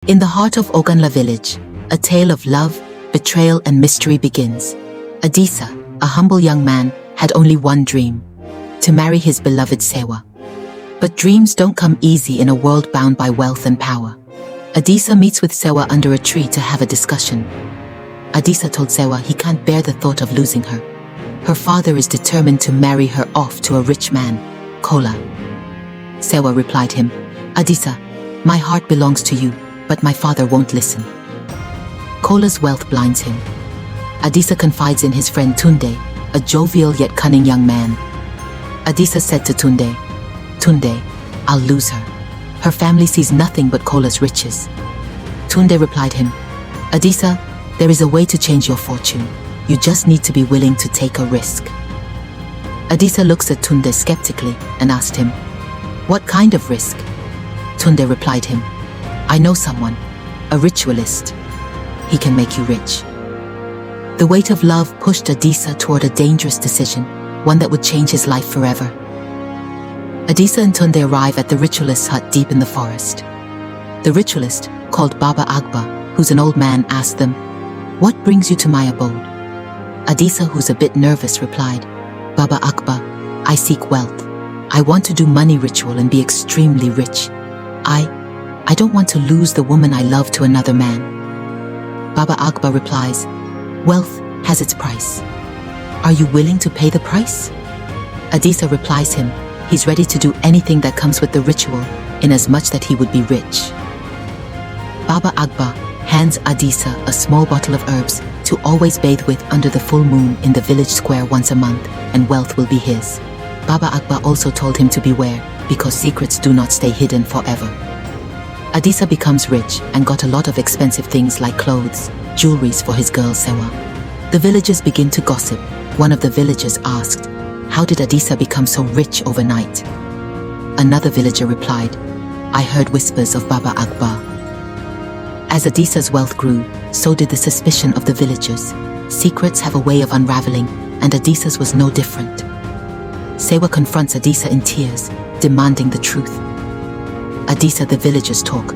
In the heart of Oganla Village, a tale of love, betrayal and mystery begins. Adisa, a humble young man, had only one dream: to marry his beloved Sewa. But dreams don't come easy in a world bound by wealth and power. Adisa meets with Sewa under a tree to have a discussion. Adisa told Sewa he can't bear the thought of losing her. Her father is determined to marry her off to a rich man, Kola. Sewa replied him, "Adisa, my heart belongs to you, but my father won't listen." Kola's wealth blinds him. Adisa confides in his friend Tunde, a jovial yet cunning young man. Adisa said to Tunde, "Tunde, I'll lose her. Her family sees nothing but Kola's riches." Tunde replied him, "Adisa, there is a way to change your fortune. You just need to be willing to take a risk." Adisa looks at Tunde skeptically and asked him, "What kind of risk?" Tunde replied him, "I know someone, a ritualist. He can make you rich." The weight of love pushed Adisa toward a dangerous decision, one that would change his life forever. Adisa and Tunde arrive at the ritualist's hut deep in the forest. The ritualist, called Baba Agba, who's an old man, asked them, "What brings you to my abode?" Adisa, who's a bit nervous, replied, "Baba Agba, I seek wealth. I want to do money ritual and be extremely rich. I don't want to lose the woman I love to another man." Baba Agba replies, "Wealth has its price. Are you willing to pay the price?" Adisa replies him, he's ready to do anything that comes with the ritual, inasmuch that he would be rich. Baba Agba hands Adisa a small bottle of herbs to always bathe with under the full moon in the village square once a month, and wealth will be his. Baba Agba also told him to beware, because secrets do not stay hidden forever. Adisa becomes rich and got a lot of expensive things like clothes, jewelries for his girl Sewa. The villagers begin to gossip. One of the villagers asked, "How did Adisa become so rich overnight?" Another villager replied, "I heard whispers of Baba Agba." As Adisa's wealth grew, so did the suspicion of the villagers. Secrets have a way of unraveling, and Adisa's was no different. Sewa confronts Adisa in tears, demanding the truth. "Adisa, the villagers talk.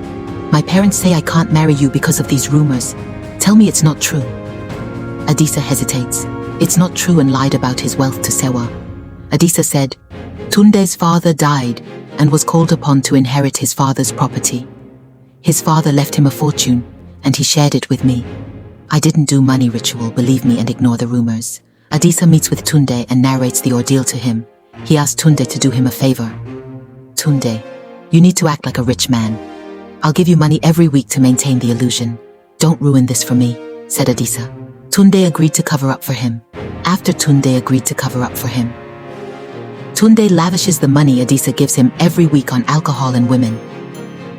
My parents say I can't marry you because of these rumors. Tell me it's not true." Adisa hesitates. It's not true, and lied about his wealth to Sewa. Adisa said, "Tunde's father died and was called upon to inherit his father's property. His father left him a fortune, and he shared it with me. I didn't do money ritual, believe me and ignore the rumors." Adisa meets with Tunde and narrates the ordeal to him. He asks Tunde to do him a favor. "Tunde, you need to act like a rich man. I'll give you money every week to maintain the illusion. Don't ruin this for me," said Adisa. Tunde agreed to cover up for him. After Tunde agreed to cover up for him, Tunde lavishes the money Adisa gives him every week on alcohol and women.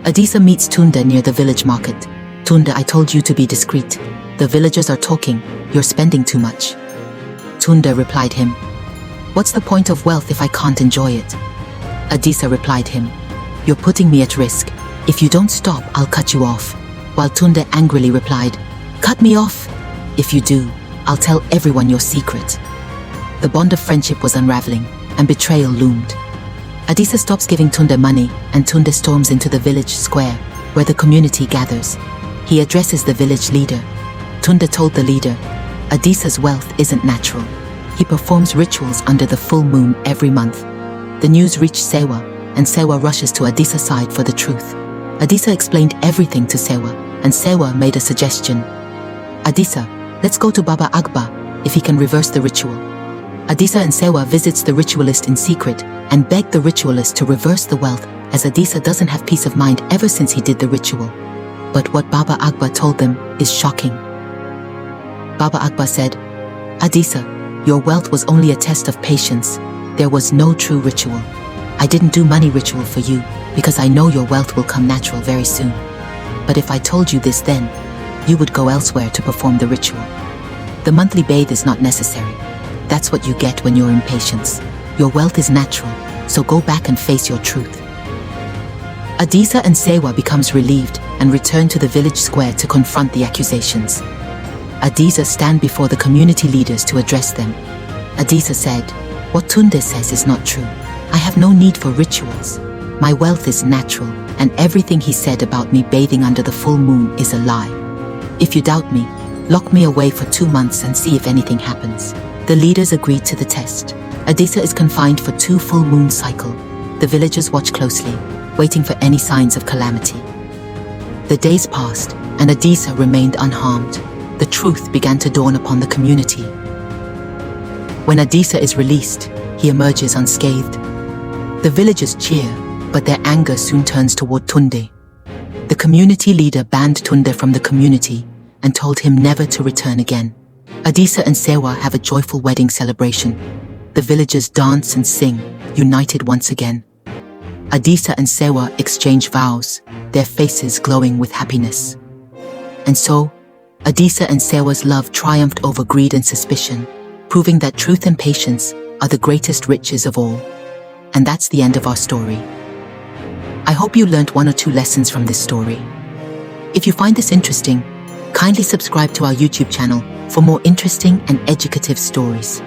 Adisa meets Tunde near the village market. "Tunde, I told you to be discreet. The villagers are talking. You're spending too much." Tunde replied him, "What's the point of wealth if I can't enjoy it?" Adisa replied him, "You're putting me at risk. If you don't stop, I'll cut you off." While Tunde angrily replied, "Cut me off? If you do, I'll tell everyone your secret." The bond of friendship was unraveling, and betrayal loomed. Adisa stops giving Tunde money, and Tunde storms into the village square, where the community gathers. He addresses the village leader. Tunde told the leader, "Adisa's wealth isn't natural. He performs rituals under the full moon every month." The news reached Sewa, and Sewa rushes to Adisa's side for the truth. Adisa explained everything to Sewa, and Sewa made a suggestion. "Adisa, let's go to Baba Agba, if he can reverse the ritual." Adisa and Sewa visits the ritualist in secret and beg the ritualist to reverse the wealth, as Adisa doesn't have peace of mind ever since he did the ritual. But what Baba Agba told them is shocking. Baba Agba said, "Adisa, your wealth was only a test of patience. There was no true ritual. I didn't do money ritual for you, because I know your wealth will come natural very soon. But if I told you this then, you would go elsewhere to perform the ritual. The monthly bathe is not necessary. That's what you get when you're impatient. Your wealth is natural, so go back and face your truth." Adisa and Sewa becomes relieved and return to the village square to confront the accusations. Adisa stand before the community leaders to address them. Adisa said, "What Tunde says is not true. I have no need for rituals. My wealth is natural, and everything he said about me bathing under the full moon is a lie. If you doubt me, lock me away for 2 months and see if anything happens." The leaders agreed to the test. Adisa is confined for 2 full moon cycles. The villagers watch closely, waiting for any signs of calamity. The days passed, and Adisa remained unharmed. The truth began to dawn upon the community. When Adisa is released, he emerges unscathed. The villagers cheer, but their anger soon turns toward Tunde. The community leader banned Tunde from the community and told him never to return again. Adisa and Sewa have a joyful wedding celebration. The villagers dance and sing, united once again. Adisa and Sewa exchange vows, their faces glowing with happiness. And so, Adisa and Sewa's love triumphed over greed and suspicion, proving that truth and patience are the greatest riches of all. And that's the end of our story. I hope you learned 1 or 2 lessons from this story. If you find this interesting, kindly subscribe to our YouTube channel for more interesting and educative stories.